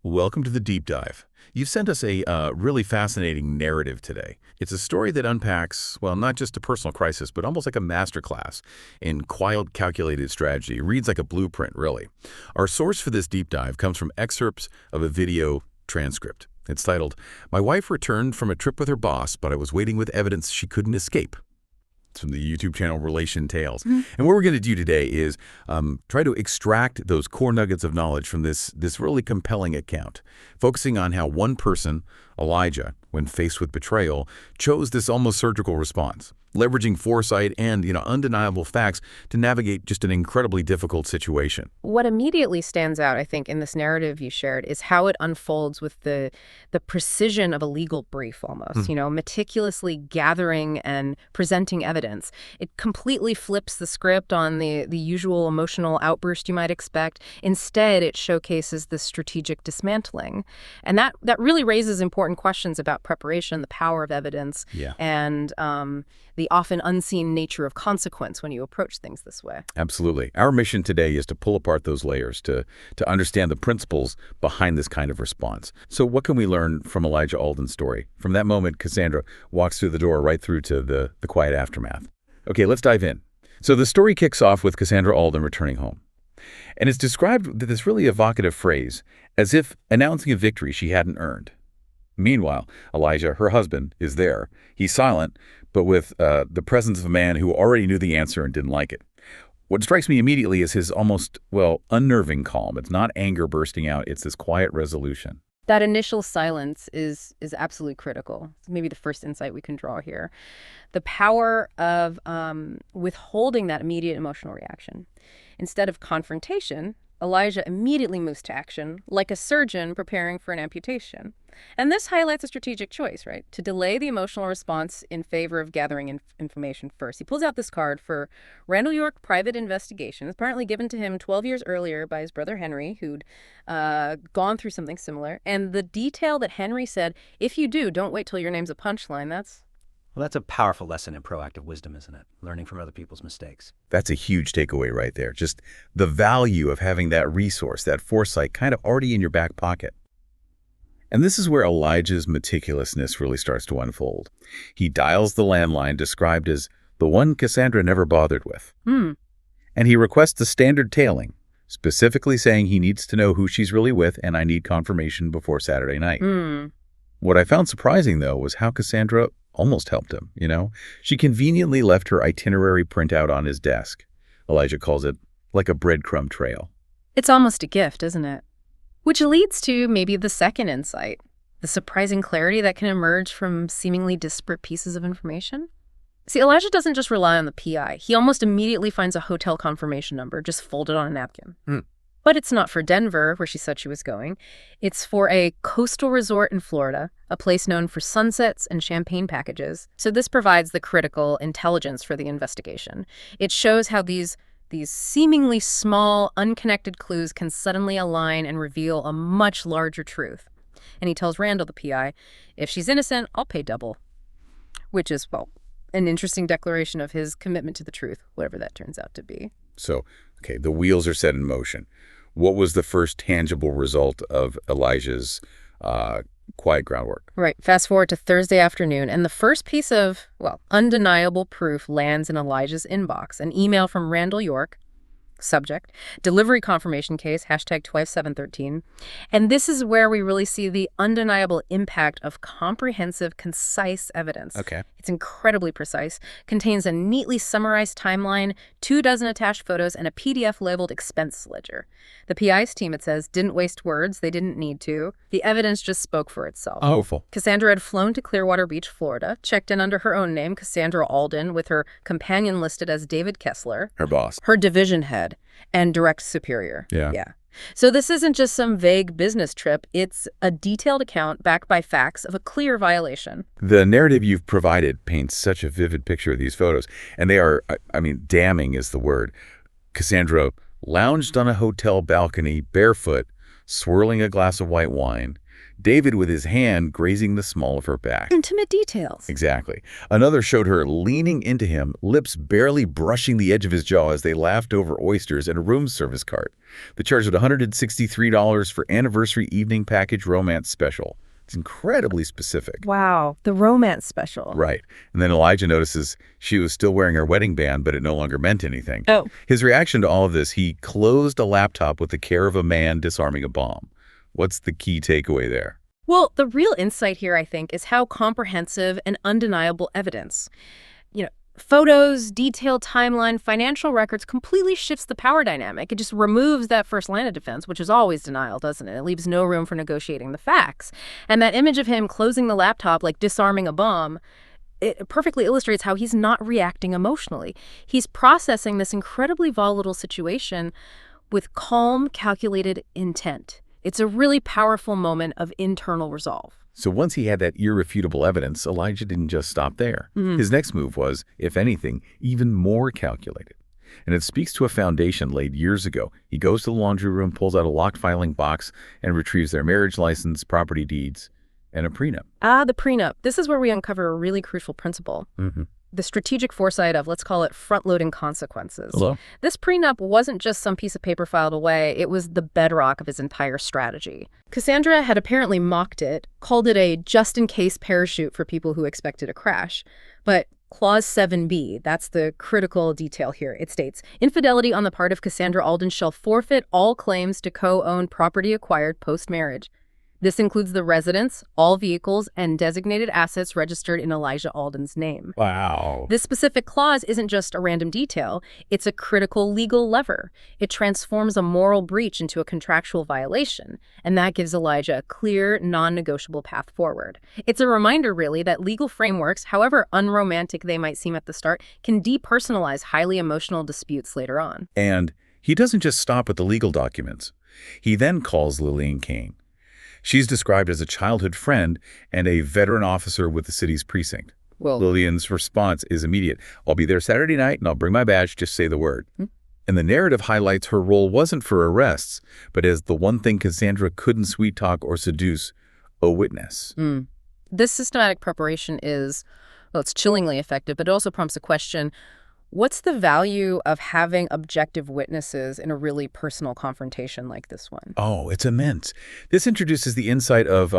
Welcome to the deep dive. You've sent us a really fascinating narrative today. It's a story that unpacks, well, not just a personal crisis, but almost like a masterclass in quiet, calculated strategy. It reads like a blueprint, really. Our source for this deep dive comes from excerpts of a video transcript. It's titled, "My wife returned from a trip with her boss, but I was waiting with evidence she couldn't escape." It's from the YouTube channel Relation Tales. And what we're going to do today is try to extract those core nuggets of knowledge from this really compelling account, focusing on how one person, Elijah, when faced with betrayal, chose this almost surgical response, leveraging foresight and undeniable facts to navigate just an incredibly difficult situation. What immediately stands out, I think, in this narrative you shared is how it unfolds with the precision of a legal brief almost, meticulously gathering and presenting evidence. It completely flips the script on the usual emotional outburst you might expect. Instead, it showcases the strategic dismantling. And that really raises important questions about preparation, the power of evidence, and the often unseen nature of consequence when you approach things this way. Absolutely. Our mission today is to pull apart those layers, to understand the principles behind this kind of response. So what can we learn from Elijah Alden's story? From that moment, Cassandra walks through the door right through to the quiet aftermath. Okay, let's dive in. So the story kicks off with Cassandra Alden returning home. And it's described with this really evocative phrase, as if announcing a victory she hadn't earned. Meanwhile, Elijah, her husband, is there. He's silent, but with the presence of a man who already knew the answer and didn't like it. What strikes me immediately is his almost, unnerving calm. It's not anger bursting out. It's this quiet resolution. That initial silence is absolutely critical. It's maybe the first insight we can draw here. The power of withholding that immediate emotional reaction. Instead of confrontation, Elijah immediately moves to action, like a surgeon preparing for an amputation. And this highlights a strategic choice, right? To delay the emotional response in favor of gathering information first. He pulls out this card for Randall York Private Investigation, apparently given to him 12 years earlier by his brother Henry, who'd gone through something similar. And the detail that Henry said, if you do, don't wait till your name's a punchline, Well, that's a powerful lesson in proactive wisdom, isn't it? Learning from other people's mistakes. That's a huge takeaway right there. Just the value of having that resource, that foresight kind of already in your back pocket. And this is where Elijah's meticulousness really starts to unfold. He dials the landline described as the one Cassandra never bothered with. And he requests a standard tailing, specifically saying he needs to know who she's really with and I need confirmation before Saturday night. What I found surprising, though, was how Cassandra almost helped him, She conveniently left her itinerary printout on his desk. Elijah calls it like a breadcrumb trail. It's almost a gift, isn't it? Which leads to maybe the second insight, the surprising clarity that can emerge from seemingly disparate pieces of information. See, Elijah doesn't just rely on the PI. He almost immediately finds a hotel confirmation number just folded on a napkin. But it's not for Denver, where she said she was going. It's for a coastal resort in Florida, a place known for sunsets and champagne packages. So this provides the critical intelligence for the investigation. It shows how these seemingly small, unconnected clues can suddenly align and reveal a much larger truth. And he tells Randall, the PI, if she's innocent, I'll pay double. Which is, an interesting declaration of his commitment to the truth, whatever that turns out to be. So, okay, the wheels are set in motion. What was the first tangible result of Elijah's quiet groundwork? Right. Fast forward to Thursday afternoon, and the first piece of, undeniable proof lands in Elijah's inbox. An email from Randall York, subject, delivery confirmation case, #2713. And this is where we really see the undeniable impact of comprehensive, concise evidence. Okay. It's incredibly precise, contains a neatly summarized timeline, 24 attached photos, and a PDF labeled expense ledger. The PI's team, it says, didn't waste words. They didn't need to. The evidence just spoke for itself. Powerful. Cassandra had flown to Clearwater Beach, Florida, checked in under her own name, Cassandra Alden, with her companion listed as David Kessler. Her boss. Her division head and direct superior. Yeah. So this isn't just some vague business trip. It's a detailed account backed by facts of a clear violation. The narrative you've provided paints such a vivid picture of these photos. And they are, damning is the word. Cassandra lounged on a hotel balcony, barefoot, swirling a glass of white wine. David with his hand grazing the small of her back. Intimate details. Exactly. Another showed her leaning into him, lips barely brushing the edge of his jaw as they laughed over oysters in a room service cart. The charge was $163 for anniversary evening package romance special. It's incredibly specific. Wow, the romance special. Right. And then Elijah notices she was still wearing her wedding band, but it no longer meant anything. Oh. His reaction to all of this, he closed a laptop with the care of a man disarming a bomb. What's the key takeaway there? Well, the real insight here, I think, is how comprehensive and undeniable evidence, photos, detailed timeline, financial records completely shifts the power dynamic. It just removes that first line of defense, which is always denial, doesn't it? It leaves no room for negotiating the facts. And that image of him closing the laptop like disarming a bomb, it perfectly illustrates how he's not reacting emotionally. He's processing this incredibly volatile situation with calm, calculated intent. It's a really powerful moment of internal resolve. So once he had that irrefutable evidence, Elijah didn't just stop there. His next move was, if anything, even more calculated. And it speaks to a foundation laid years ago. He goes to the laundry room, pulls out a locked filing box, and retrieves their marriage license, property deeds, and a prenup. The prenup. This is where we uncover a really crucial principle. The strategic foresight of, let's call it, front-loading consequences. Hello? This prenup wasn't just some piece of paper filed away. It was the bedrock of his entire strategy. Cassandra had apparently mocked it, called it a just-in-case parachute for people who expected a crash. But Clause 7b, that's the critical detail here. It states, infidelity on the part of Cassandra Alden shall forfeit all claims to co-own property acquired post-marriage. This includes the residence, all vehicles, and designated assets registered in Elijah Alden's name. Wow. This specific clause isn't just a random detail. It's a critical legal lever. It transforms a moral breach into a contractual violation, and that gives Elijah a clear, non-negotiable path forward. It's a reminder, really, that legal frameworks, however unromantic they might seem at the start, can depersonalize highly emotional disputes later on. And he doesn't just stop with the legal documents. He then calls Lillian Kane. She's described as a childhood friend and a veteran officer with the city's precinct. Well, Lillian's response is immediate. I'll be there Saturday night and I'll bring my badge, just say the word. And the narrative highlights her role wasn't for arrests, but as the one thing Cassandra couldn't sweet-talk or seduce, a witness. This systematic preparation is, well, it's chillingly effective, but it also prompts a question. What's the value of having objective witnesses in a really personal confrontation like this one? Oh, it's immense. This introduces the insight of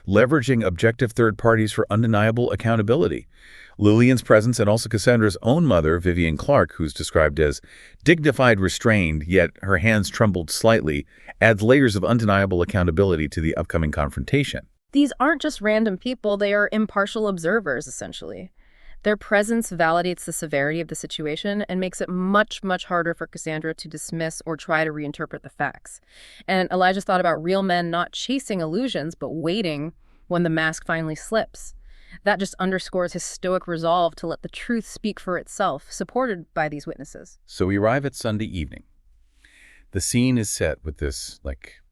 leveraging objective third parties for undeniable accountability. Lillian's presence and also Cassandra's own mother, Vivian Clark, who's described as dignified, restrained, yet her hands trembled slightly, adds layers of undeniable accountability to the upcoming confrontation. These aren't just random people, they are impartial observers, essentially. Their presence validates the severity of the situation and makes it much, much harder for Cassandra to dismiss or try to reinterpret the facts. And Elijah's thought about real men not chasing illusions, but waiting when the mask finally slips. That just underscores his stoic resolve to let the truth speak for itself, supported by these witnesses. So we arrive at Sunday evening. The scene is set with this,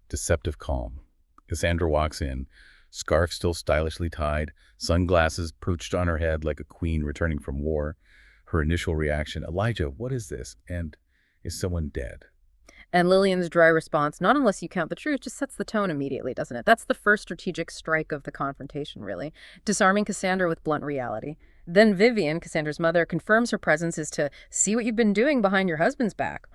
deceptive calm. Cassandra walks in, scarf still stylishly tied, sunglasses perched on her head like a queen returning from war. Her initial reaction, Elijah, what is this? And is someone dead? And Lillian's dry response, not unless you count the truth, just sets the tone immediately, doesn't it? That's the first strategic strike of the confrontation, really. Disarming Cassandra with blunt reality. Then Vivian, Cassandra's mother, confirms her presence is to see what you've been doing behind your husband's back.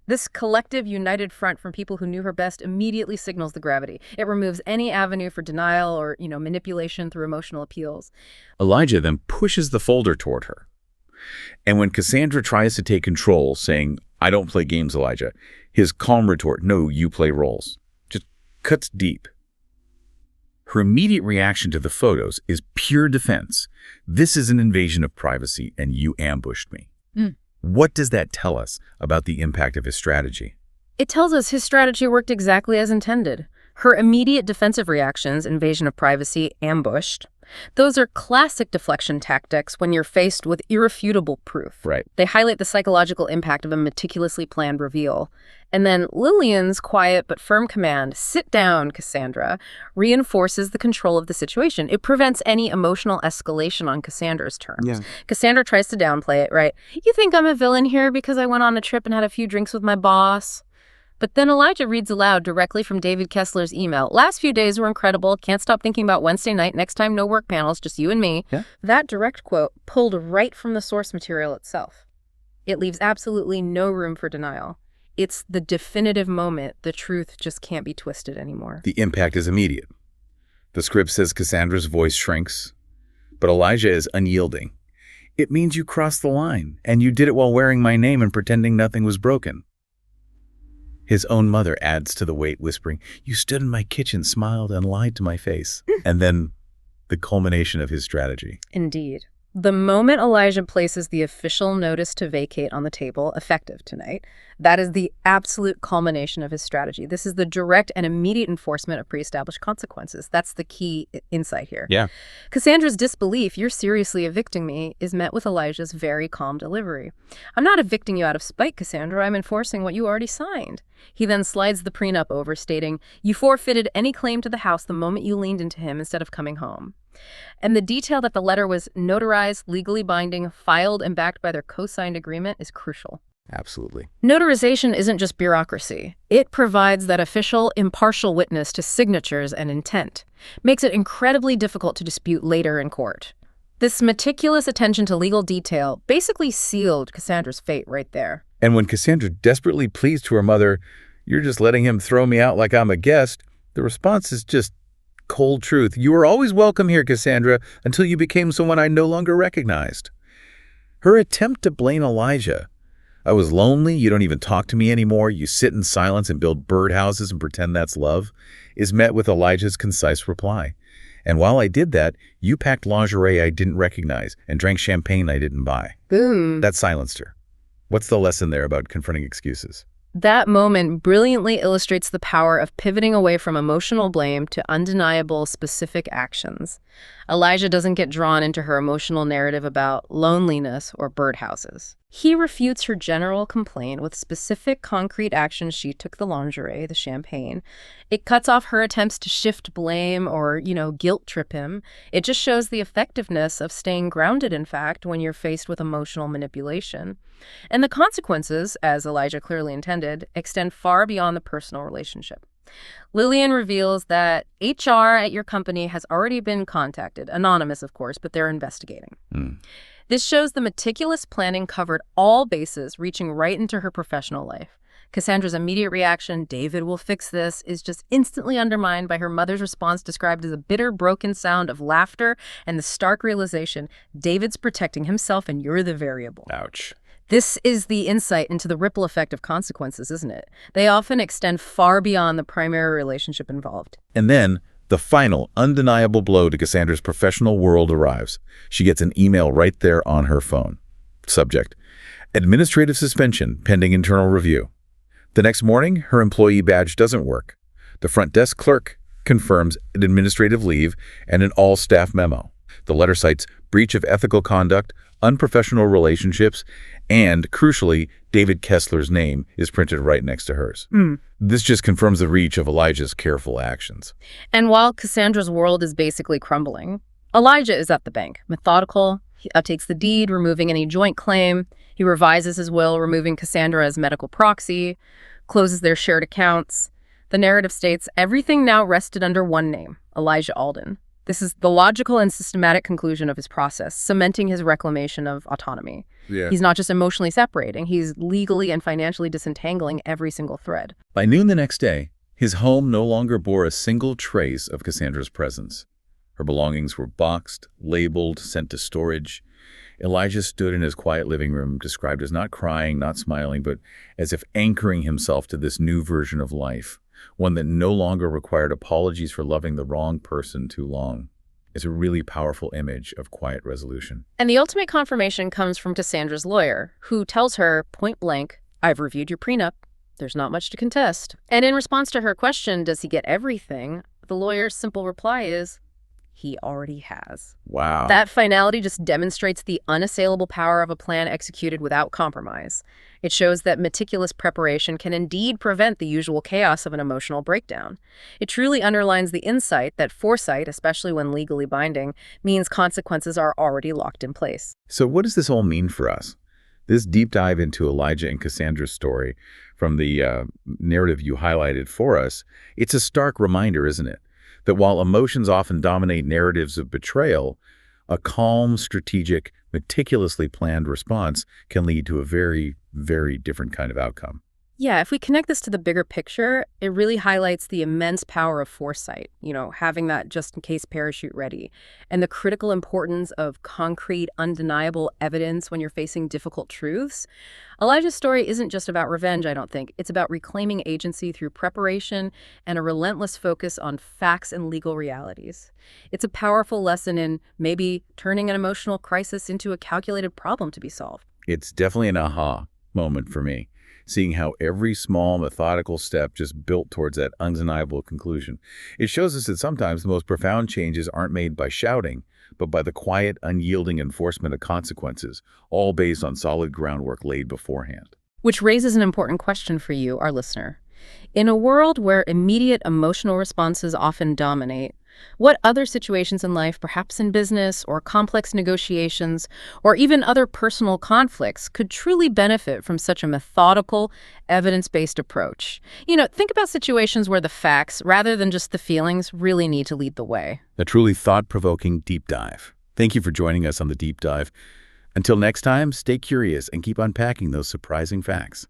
This collective united front from people who knew her best immediately signals the gravity. It removes any avenue for denial or, manipulation through emotional appeals. Elijah then pushes the folder toward her. And when Cassandra tries to take control, saying, I don't play games, Elijah, his calm retort, no, you play roles, just cuts deep. Her immediate reaction to the photos is pure defense. This is an invasion of privacy, and you ambushed me. What does that tell us about the impact of his strategy? It tells us his strategy worked exactly as intended. Her immediate defensive reactions, invasion of privacy, ambushed, those are classic deflection tactics when you're faced with irrefutable proof. Right. They highlight the psychological impact of a meticulously planned reveal. And then Lillian's quiet but firm command, sit down, Cassandra, reinforces the control of the situation. It prevents any emotional escalation on Cassandra's terms. Yeah. Cassandra tries to downplay it, right? You think I'm a villain here because I went on a trip and had a few drinks with my boss? But then Elijah reads aloud directly from David Kessler's email. Last few days were incredible. Can't stop thinking about Wednesday night. Next time, no work panels, just you and me. Yeah. That direct quote pulled right from the source material itself. It leaves absolutely no room for denial. It's the definitive moment the truth just can't be twisted anymore. The impact is immediate. The script says Cassandra's voice shrinks, but Elijah is unyielding. It means you crossed the line, and you did it while wearing my name and pretending nothing was broken. His own mother adds to the weight, whispering, "You stood in my kitchen, smiled, and lied to my face." And then the culmination of his strategy. Indeed. The moment Elijah places the official notice to vacate on the table, effective tonight, that is the absolute culmination of his strategy. This is the direct and immediate enforcement of pre-established consequences. That's the key insight here. Yeah. Cassandra's disbelief, "You're seriously evicting me," is met with Elijah's very calm delivery. "I'm not evicting you out of spite, Cassandra. I'm enforcing what you already signed." He then slides the prenup over, stating, "You forfeited any claim to the house the moment you leaned into him instead of coming home." And the detail that the letter was notarized, legally binding, filed, and backed by their co-signed agreement is crucial. Absolutely. Notarization isn't just bureaucracy. It provides that official, impartial witness to signatures and intent. Makes it incredibly difficult to dispute later in court. This meticulous attention to legal detail basically sealed Cassandra's fate right there. And when Cassandra desperately pleads to her mother, "You're just letting him throw me out like I'm a guest," the response is just cold truth. "You were always welcome here, Cassandra, until you became someone I no longer recognized." Her attempt to blame Elijah, "I was lonely, you don't even talk to me anymore, you sit in silence and build birdhouses and pretend that's love," is met with Elijah's concise reply. "And while I did that, you packed lingerie I didn't recognize and drank champagne I didn't buy." Boom. That silenced her. What's the lesson there about confronting excuses? That moment brilliantly illustrates the power of pivoting away from emotional blame to undeniable, specific actions. Elijah doesn't get drawn into her emotional narrative about loneliness or birdhouses. He refutes her general complaint with specific, concrete actions. She took the lingerie, the champagne. It cuts off her attempts to shift blame or, guilt trip him. It just shows the effectiveness of staying grounded, in fact, when you're faced with emotional manipulation. And the consequences, as Elijah clearly intended, extend far beyond the personal relationship. Lillian reveals that HR at your company has already been contacted, anonymous, of course, but they're investigating. This shows the meticulous planning covered all bases, reaching right into her professional life. Cassandra's immediate reaction, "David will fix this," is just instantly undermined by her mother's response, described as a bitter, broken sound of laughter and the stark realization, "David's protecting himself and you're the variable." Ouch. This is the insight into the ripple effect of consequences, isn't it? They often extend far beyond the primary relationship involved. And then, the final, undeniable blow to Cassandra's professional world arrives. She gets an email right there on her phone. Subject: administrative suspension pending internal review. The next morning, her employee badge doesn't work. The front desk clerk confirms an administrative leave and an all-staff memo. The letter cites breach of ethical conduct, unprofessional relationships, and, crucially, David Kessler's name is printed right next to hers. This just confirms the reach of Elijah's careful actions. And while Cassandra's world is basically crumbling, Elijah is at the bank, methodical. He uptakes the deed, removing any joint claim. He revises his will, removing Cassandra as medical proxy, closes their shared accounts. The narrative states everything now rested under one name, Elijah Alden. This is the logical and systematic conclusion of his process, cementing his reclamation of autonomy. He's not just emotionally separating, he's legally and financially disentangling every single thread. By noon the next day, his home no longer bore a single trace of Cassandra's presence. Her belongings were boxed, labeled, sent to storage. Elijah stood in his quiet living room, described as not crying, not smiling, but as if anchoring himself to this new version of life, one that no longer required apologies for loving the wrong person too long. It's a really powerful image of quiet resolution. And the ultimate confirmation comes from Cassandra's lawyer, who tells her point blank, "I've reviewed your prenup. There's not much to contest." And in response to her question, does he get everything? The lawyer's simple reply is, he already has. Wow. That finality just demonstrates the unassailable power of a plan executed without compromise. It shows that meticulous preparation can indeed prevent the usual chaos of an emotional breakdown. It truly underlines the insight that foresight, especially when legally binding, means consequences are already locked in place. So what does this all mean for us? This deep dive into Elijah and Cassandra's story from the narrative you highlighted for us, it's a stark reminder, isn't it? That while emotions often dominate narratives of betrayal, a calm, strategic, meticulously planned response can lead to a very, very different kind of outcome. Yeah, if we connect this to the bigger picture, it really highlights the immense power of foresight, having that just-in-case parachute ready, and the critical importance of concrete, undeniable evidence when you're facing difficult truths. Elijah's story isn't just about revenge, I don't think. It's about reclaiming agency through preparation and a relentless focus on facts and legal realities. It's a powerful lesson in maybe turning an emotional crisis into a calculated problem to be solved. It's definitely an aha moment for me, seeing how every small, methodical step just built towards that undeniable conclusion. It shows us that sometimes the most profound changes aren't made by shouting, but by the quiet, unyielding enforcement of consequences, all based on solid groundwork laid beforehand. Which raises an important question for you, our listener. In a world where immediate emotional responses often dominate, what other situations in life, perhaps in business or complex negotiations, or even other personal conflicts, could truly benefit from such a methodical, evidence-based approach? Think about situations where the facts, rather than just the feelings, really need to lead the way. A truly thought-provoking deep dive. Thank you for joining us on the deep dive. Until next time, stay curious and keep unpacking those surprising facts.